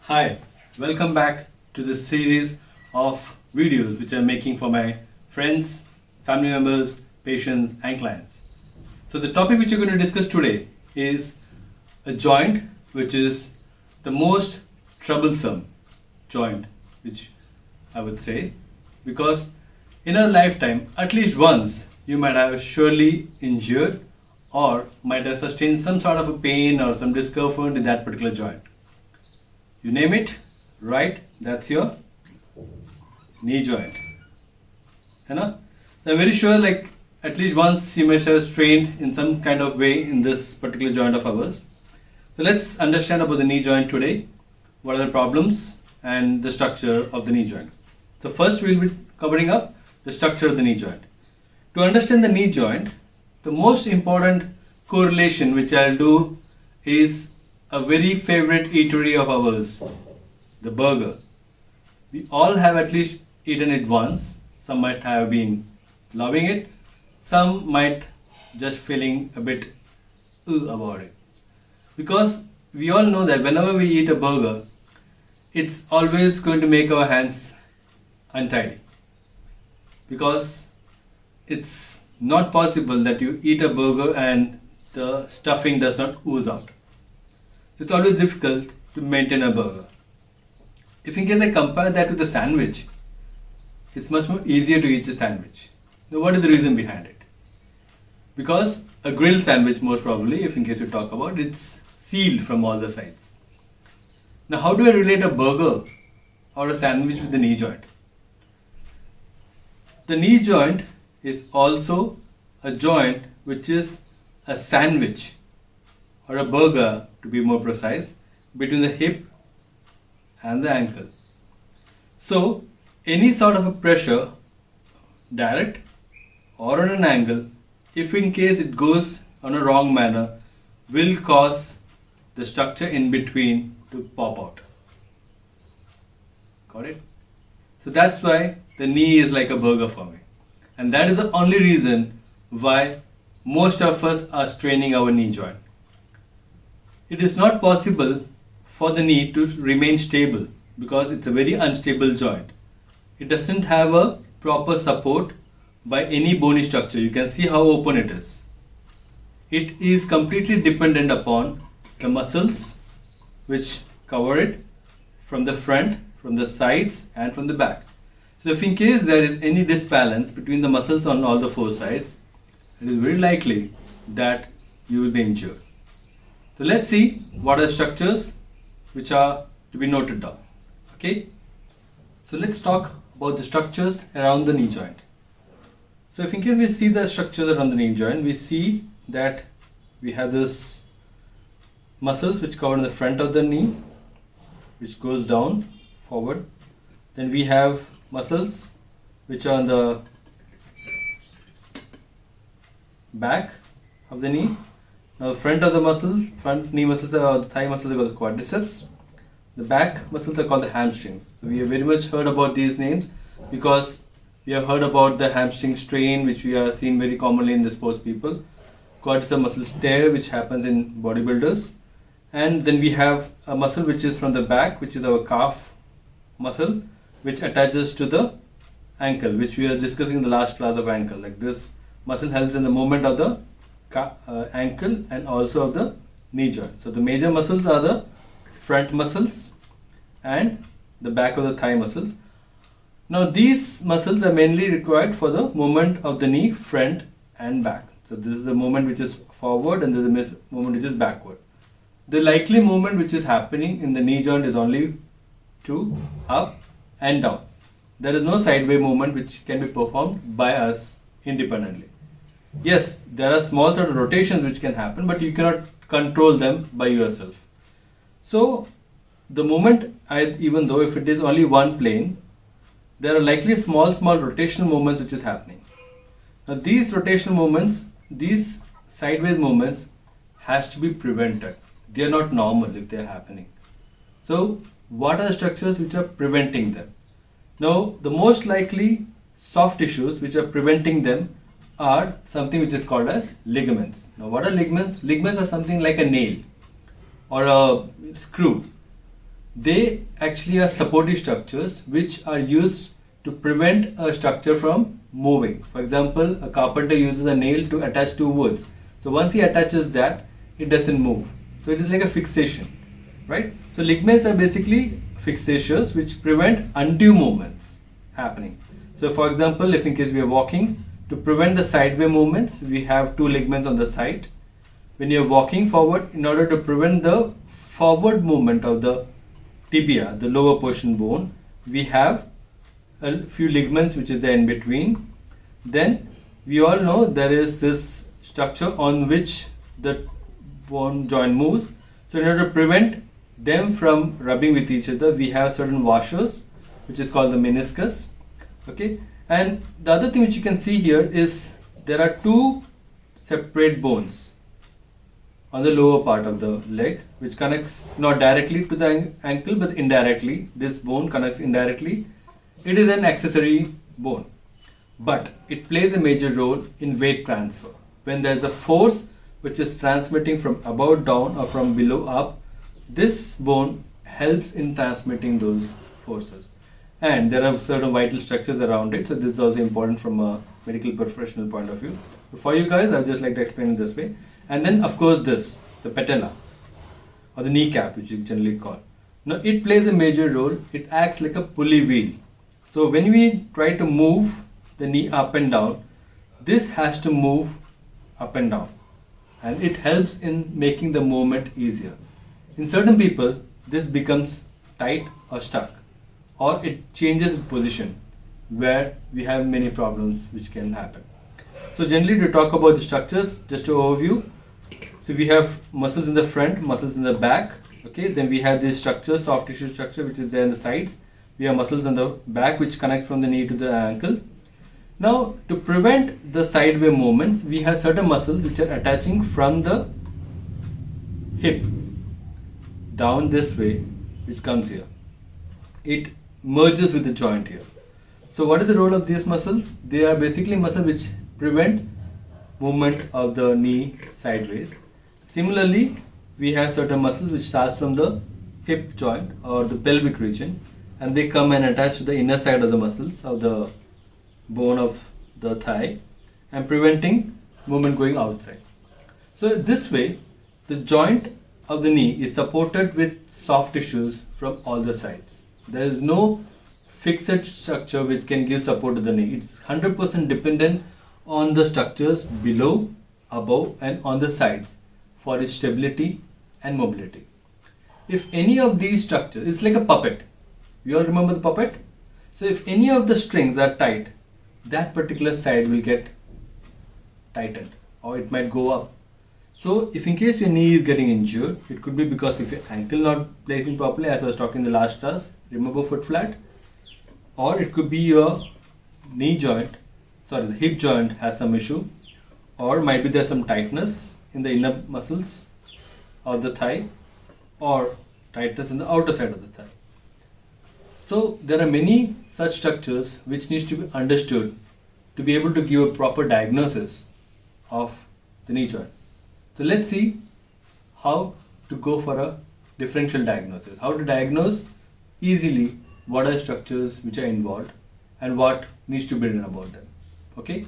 Hi, welcome back to this series of videos which I'm making for my friends, family members, patients, and clients. So, the topic which we're going to discuss today is a joint which is the most troublesome joint, which I would say, because in a lifetime, at least once, you might have surely injured or might have sustained some sort of a pain or some discomfort in that particular joint. You name it, right? That's your knee joint. You know? So I'm very sure like at least once you must have strained in some kind of way in this particular joint of ours. So let's understand about the knee joint today. What are the problems and the structure of the knee joint. So first we'll be covering up the structure of the knee joint. To understand the knee joint, the most important correlation which I'll do is a very favorite eatery of ours, the burger. We all have at least eaten it once. Some might have been loving it. Some might just feeling a bit about it. Because we all know that whenever we eat a burger, it's always going to make our hands untidy. Because it's not possible that you eat a burger and the stuffing does not ooze out. It's always difficult to maintain a burger. If in case I compare that with a sandwich, it's much more easier to eat a sandwich. Now what is the reason behind it? Because a grilled sandwich most probably, if in case you talk about, it's sealed from all the sides. Now how do I relate a burger or a sandwich with the knee joint? The knee joint is also a joint which is a sandwich or a burger, to be more precise, between the hip and the ankle. So any sort of a pressure, direct or on an angle, if in case it goes on a wrong manner, will cause the structure in between to pop out. Got it? So that's why the knee is like a burger for me. And that is the only reason why most of us are straining our knee joint. It is not possible for the knee to remain stable because it's a very unstable joint. It doesn't have a proper support by any bony structure. You can see how open it is. It is completely dependent upon the muscles which cover it from the front, from the sides and from the back. So if in case there is any disbalance between the muscles on all the four sides, it is very likely that you will be injured. So let's see what are the structures which are to be noted down. Okay. So let's talk about the structures around the knee joint. So if in case we see the structures around the knee joint, we see that we have this muscles which cover in the front of the knee, which goes down forward. Then we have muscles which are on the back of the knee. Now the front of the muscles, front knee muscles or the thigh muscles are called the quadriceps. The back muscles are called the hamstrings. So we have very much heard about these names because we have heard about the hamstring strain which we are seeing very commonly in the sports people. Quadriceps muscle tear which happens in bodybuilders. And then we have a muscle which is from the back, which is our calf muscle, which attaches to the ankle, which we are discussing in the last class of ankle. Like this muscle helps in the movement of the ankle and also of the knee joint. So the major muscles are the front muscles and the back of the thigh muscles. Now these muscles are mainly required for the movement of the knee front and back. So this is the movement which is forward and this is the movement which is backward. The likely movement which is happening in the knee joint is only to up and down. There is no sideway movement which can be performed by us independently. Yes, there are small sort of rotations which can happen, but you cannot control them by yourself. So the moment, even though if it is only one plane, there are likely small rotational movements which is happening. Now these rotational movements, these sideways movements has to be prevented. They are not normal if they are happening. So what are the structures which are preventing them? Now the most likely soft tissues which are preventing them are something which is called as ligaments. Now what are ligaments? Ligaments are something like a nail or a screw. they actually are supportive structures which are used to prevent a structure from moving. For example, a carpenter uses a nail to attach two woods. So once he attaches that, it doesn't move. So it is like a fixation, right? So ligaments are basically fixatures which prevent undue movements happening. So for example, if in case we are walking, to prevent the sideway movements, we have two ligaments on the side. When you are walking forward, in order to prevent the forward movement of the tibia, the lower portion bone, we have a few ligaments which is there in between. Then we all know there is this structure on which the bone joint moves. So in order to prevent them from rubbing with each other, we have certain washers which is called the meniscus. Okay, and the other thing which you can see here is there are two separate bones on the lower part of the leg which connects not directly to the ankle but indirectly. This bone connects indirectly. It is an accessory bone, but it plays a major role in weight transfer. When there is a force which is transmitting from above down or from below up, this bone helps in transmitting those forces. And there are certain vital structures around it, so this is also important from a medical professional point of view. For you guys, I would just like to explain it this way. And then of course this, the patella or the kneecap, which you generally call. Now it plays a major role. It acts like a pulley wheel. So when we try to move the knee up and down, this has to move up and down, and it helps in making the movement easier. In certain people, this becomes tight or stuck, or it changes position where we have many problems which can happen. So generally, to talk about the structures, just to overview. So we have muscles in the front, muscles in the back. Okay, then we have this structure, soft tissue structure, which is there in the sides. We have muscles on the back which connect from the knee to the ankle. Now, to prevent the sideway movements, we have certain muscles which are attaching from the hip down this way, which comes here. It merges with the joint here. So what is the role of these muscles? They are basically muscles which prevent movement of the knee sideways. Similarly, we have certain muscles which starts from the hip joint or the pelvic region, and they come and attach to the inner side of the muscles of the bone of the thigh and preventing movement going outside. So this way, the joint of the knee is supported with soft tissues from all the sides. There is no fixed structure which can give support to the knee. It's 100% dependent on the structures below, above and on the sides for its stability and mobility. If any of these structures, it's like a puppet. You all remember the puppet? So if any of the strings are tight, that particular side will get tightened or it might go up. So if in case your knee is getting injured, it could be because if your ankle not placing properly, as I was talking in the last class, remember foot flat, or it could be your knee joint, the hip joint has some issue, or might be there's some tightness in the inner muscles of the thigh or tightness in the outer side of the thigh. So there are many such structures which needs to be understood to be able to give a proper diagnosis of the knee joint. So let's see how to go for a differential diagnosis, how to diagnose easily what are structures which are involved and what needs to be done about them. Okay.